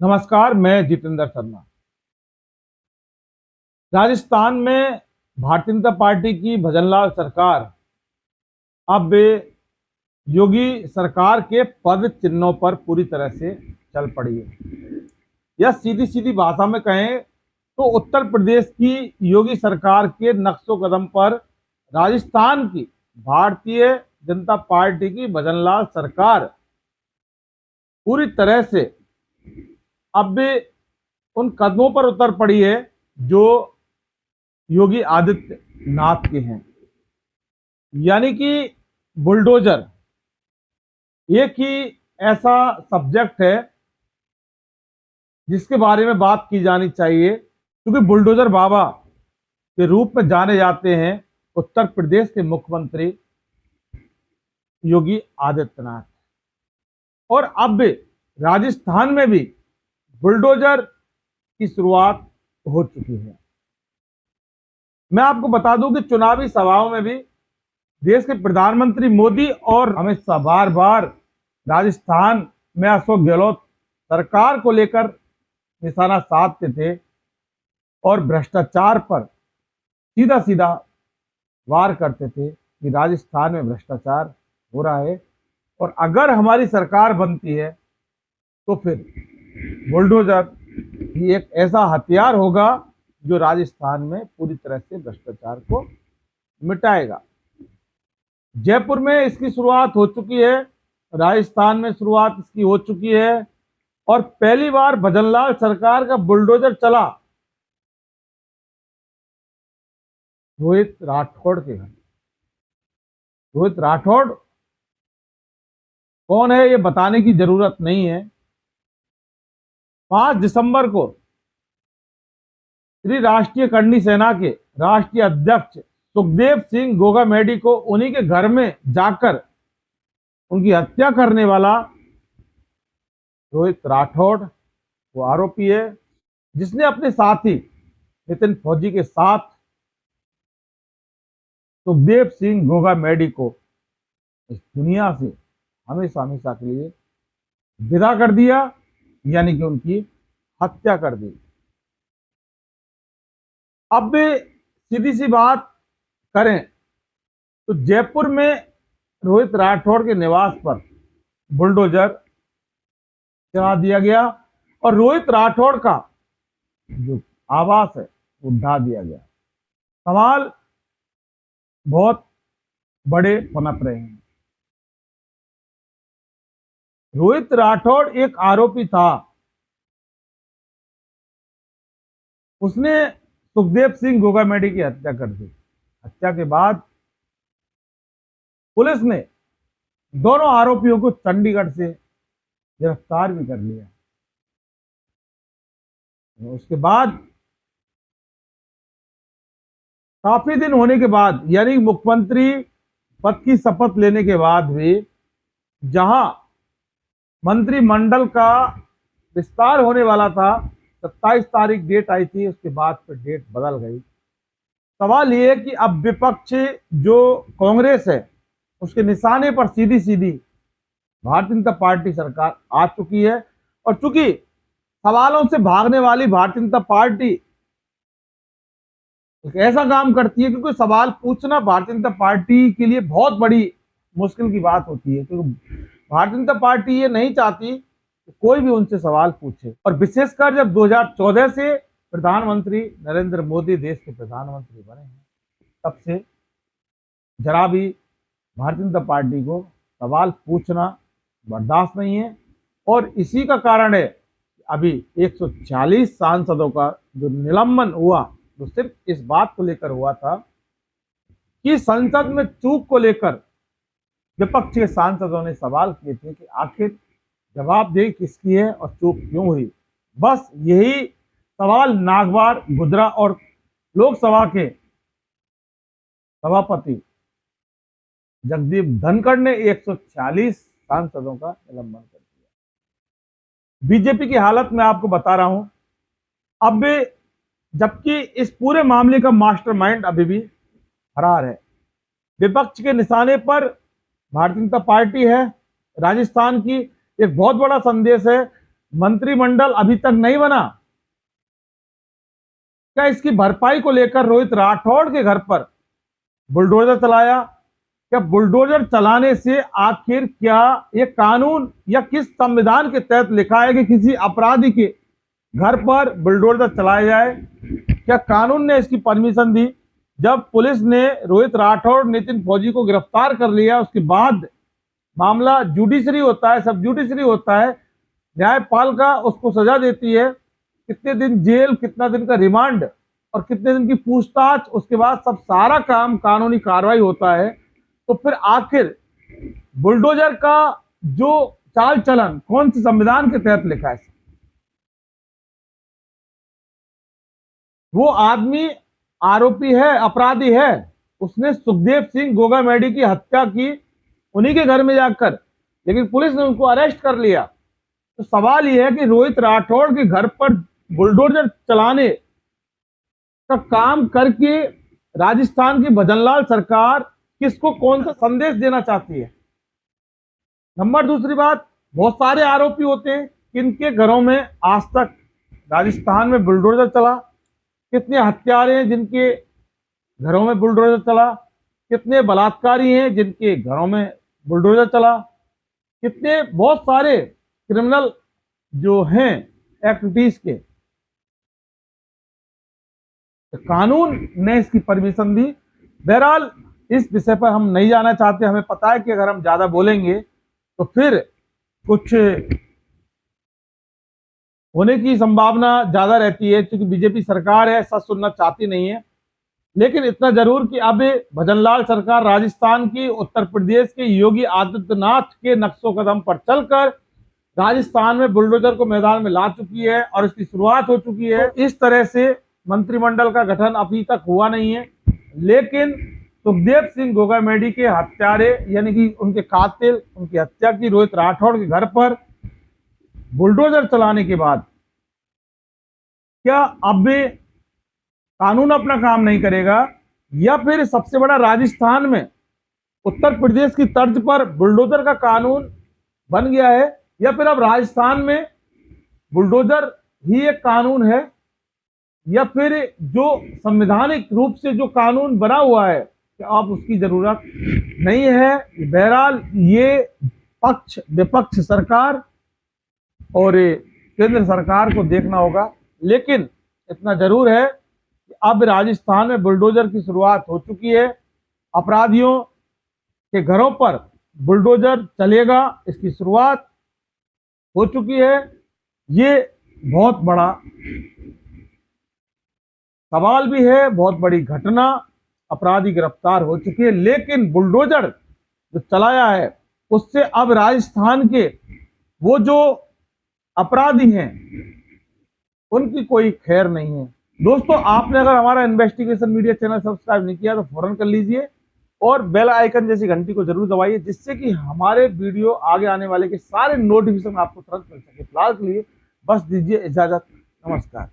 नमस्कार, मैं जितेंद्र शर्मा। राजस्थान में भारतीय जनता पार्टी की भजनलाल सरकार अब योगी सरकार के पद चिन्हों पर पूरी तरह से चल पड़ी है। यह सीधी सीधी भाषा में कहें तो उत्तर प्रदेश की योगी सरकार के नक्शो कदम पर राजस्थान की भारतीय जनता पार्टी की भजनलाल सरकार पूरी तरह से अब उन कदमों पर उतर पड़ी है जो योगी आदित्यनाथ के हैं। यानी कि बुलडोजर एक ही ऐसा सब्जेक्ट है जिसके बारे में बात की जानी चाहिए, क्योंकि बुलडोजर बाबा के रूप में जाने जाते हैं उत्तर प्रदेश के मुख्यमंत्री योगी आदित्यनाथ। और अब राजस्थान में भी बुलडोजर की शुरुआत हो चुकी है। मैं आपको बता दूं कि चुनावी सभाओं में भी देश के प्रधानमंत्री मोदी और अमित शाह बार बार राजस्थान में अशोक गहलोत सरकार को लेकर निशाना साधते थे और भ्रष्टाचार पर सीधा सीधा वार करते थे कि राजस्थान में भ्रष्टाचार हो रहा है और अगर हमारी सरकार बनती है तो फिर बुलडोजर ही एक ऐसा हथियार होगा जो राजस्थान में पूरी तरह से भ्रष्टाचार को मिटाएगा। जयपुर में इसकी शुरुआत हो चुकी है, राजस्थान में शुरुआत इसकी हो चुकी है और पहली बार भजनलाल सरकार का बुलडोजर चला रोहित राठौड़ के घर। रोहित राठौड़ कौन है ये बताने की जरूरत नहीं है। 5 दिसंबर को श्री राष्ट्रीय करणी सेना के राष्ट्रीय अध्यक्ष सुखदेव सिंह गोगामेडी को उन्हीं के घर में जाकर उनकी हत्या करने वाला रोहित राठौड़ वो आरोपी है, जिसने अपने साथी नितिन फौजी के साथ सुखदेव सिंह गोगामेडी को इस दुनिया से हमेशा हमेशा के लिए विदा कर दिया, यानी कि उनकी हत्या कर दी। अब सीधी सी बात करें तो जयपुर में रोहित राठौड़ के निवास पर बुलडोजर चला दिया गया और रोहित राठौड़ का जो आवास है वो ढा दिया गया। सवाल बहुत बड़े पनप रहे हैं। रोहित राठौड़ एक आरोपी था, उसने सुखदेव सिंह गोगामेडी की हत्या कर दी। हत्या के बाद पुलिस ने दोनों आरोपियों को चंडीगढ़ से गिरफ्तार भी कर लिया। उसके बाद काफी दिन होने के बाद, यानी मुख्यमंत्री पद की शपथ लेने के बाद भी जहां मंत्रिमंडल का विस्तार होने वाला था, 27 तारीख डेट आई थी, उसके बाद फिर डेट बदल गई। सवाल ये है कि अब विपक्ष जो कांग्रेस है उसके निशाने पर सीधी सीधी भारतीय जनता पार्टी सरकार आ चुकी है और चूंकि सवालों से भागने वाली भारतीय जनता पार्टी एक ऐसा काम करती है, क्योंकि सवाल पूछना भारतीय जनता पार्टी के लिए बहुत बड़ी मुश्किल की बात होती है, क्योंकि भारतीय जनता पार्टी ये नहीं चाहती कि कोई भी उनसे सवाल पूछे। और विशेषकर जब 2014 से प्रधानमंत्री नरेंद्र मोदी देश के प्रधानमंत्री बने हैं, तब से जरा भी भारतीय जनता पार्टी को सवाल पूछना बर्दाश्त नहीं है। और इसी का कारण है अभी 140 सांसदों का जो निलंबन हुआ, तो सिर्फ इस बात को लेकर हुआ था कि संसद में चूक को लेकर विपक्ष के सांसदों ने सवाल किए थे कि आखिर जवाबदेही किसकी है और चूक क्यों हुई। बस यही सवाल नागवार, गुजरा और लोकसभा के सभापति जगदीप धनखड़ ने 140 सांसदों का निलंबन कर दिया। बीजेपी की हालत मैं आपको बता रहा हूं। अब जबकि इस पूरे मामले का मास्टरमाइंड अभी भी फरार है, विपक्ष के निशाने पर भारतीय जनता पार्टी है। राजस्थान की एक बहुत बड़ा संदेश है मंत्रिमंडल अभी तक नहीं बना? क्या इसकी भरपाई को लेकर रोहित राठौड़ के घर पर बुलडोजर चलाया? क्या बुलडोजर चलाने से आखिर क्या ये कानून या किस संविधान के तहत लिखा है कि किसी अपराधी के घर पर बुलडोजर चलाया जाए? क्या कानून ने इसकी परमिशन दी? जब पुलिस ने रोहित राठौड़, नितिन फौजी को गिरफ्तार कर लिया, उसके बाद मामला जुडिशरी होता है, सब जुडिशरी होता है, न्यायपालिका उसको सजा देती है, कितने दिन जेल, कितना दिन का रिमांड और कितने दिन की पूछताछ, उसके बाद सब सारा काम कानूनी कार्रवाई होता है। तो फिर आखिर बुलडोजर का जो चाल चलन कौन से संविधान के तहत लिखा है? वो आदमी आरोपी है, अपराधी है, उसने सुखदेव सिंह गोगामेडी की हत्या की उन्हीं के घर में जाकर, लेकिन पुलिस ने उनको अरेस्ट कर लिया। तो सवाल यह है कि रोहित राठौड़ के घर पर बुलडोजर चलाने का काम करके राजस्थान की भजनलाल सरकार किसको कौन सा संदेश देना चाहती है? नंबर दूसरी बात, बहुत सारे आरोपी होते हैं, किनके घरों में आज तक राजस्थान में बुलडोजर चला? कितने हत्यारे हैं जिनके घरों में बुलडोजर चला? कितने बलात्कारी हैं जिनके घरों में बुलडोजर चला? कितने बहुत सारे क्रिमिनल जो हैं एक्टिविटीज के, तो कानून ने इसकी परमिशन दी। बहरहाल इस विषय पर हम नहीं जाना चाहते। हमें पता है कि अगर हम ज्यादा बोलेंगे तो फिर कुछ होने की संभावना ज्यादा रहती है, क्योंकि बीजेपी सरकार है, सच सुनना चाहती नहीं है। लेकिन इतना जरूर कि अब भजनलाल सरकार राजस्थान की, उत्तर प्रदेश के योगी आदित्यनाथ के नक्शो कदम पर चलकर राजस्थान में बुलडोजर को मैदान में ला चुकी है और इसकी शुरुआत हो चुकी है। तो इस तरह से मंत्रिमंडल का गठन अभी तक हुआ नहीं है, लेकिन सुखदेव सिंह गोगामेडी के हत्यारे यानी कि उनके कातिल, उनकी हत्या की रोहित राठौड़ के घर पर बुलडोजर चलाने के बाद क्या अब कानून अपना काम नहीं करेगा, या फिर सबसे बड़ा राजस्थान में उत्तर प्रदेश की तर्ज पर बुलडोजर का कानून बन गया है, या फिर अब राजस्थान में बुलडोजर ही एक कानून है, या फिर जो संवैधानिक रूप से जो कानून बना हुआ है कि अब उसकी जरूरत नहीं है। बहरहाल ये पक्ष विपक्ष सरकार और केंद्र सरकार को देखना होगा। लेकिन इतना जरूर है कि अब राजस्थान में बुलडोजर की शुरुआत हो चुकी है, अपराधियों के घरों पर बुलडोजर चलेगा, इसकी शुरुआत हो चुकी है। ये बहुत बड़ा सवाल भी है, बहुत बड़ी घटना, अपराधी गिरफ्तार हो चुके हैं, लेकिन बुलडोजर जो चलाया है उससे अब राजस्थान के वो जो अपराधी हैं उनकी कोई खैर नहीं है। दोस्तों, आपने अगर हमारा इन्वेस्टिगेशन मीडिया चैनल सब्सक्राइब नहीं किया तो फौरन कर लीजिए और बेल आइकन जैसी घंटी को जरूर दबाइए, जिससे कि हमारे वीडियो आगे आने वाले के सारे नोटिफिकेशन आपको तुरंत मिल सके। फिलहाल के लिए बस दीजिए इजाजत, नमस्कार।